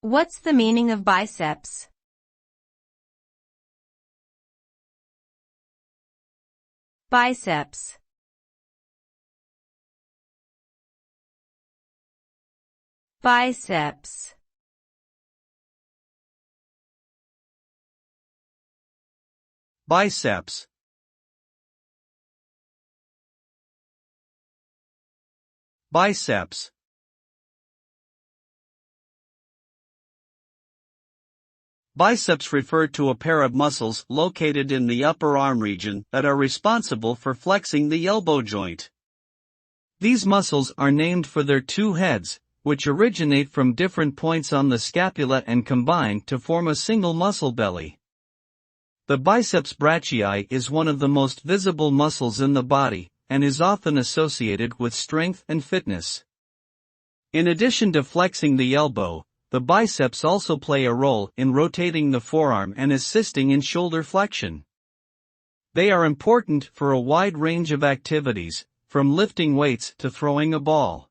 What's the meaning of biceps? Biceps. Biceps. Biceps. Biceps. Biceps refer to a pair of muscles located in the upper arm region that are responsible for flexing the elbow joint. These muscles are named for their two heads, which originate from different points on the scapula and combine to form a single muscle belly. The biceps brachii is one of the most visible muscles in the body, and is often associated with strength and fitness. In addition to flexing the elbow, the biceps also play a role in rotating the forearm and assisting in shoulder flexion. They are important for a wide range of activities, from lifting weights to throwing a ball.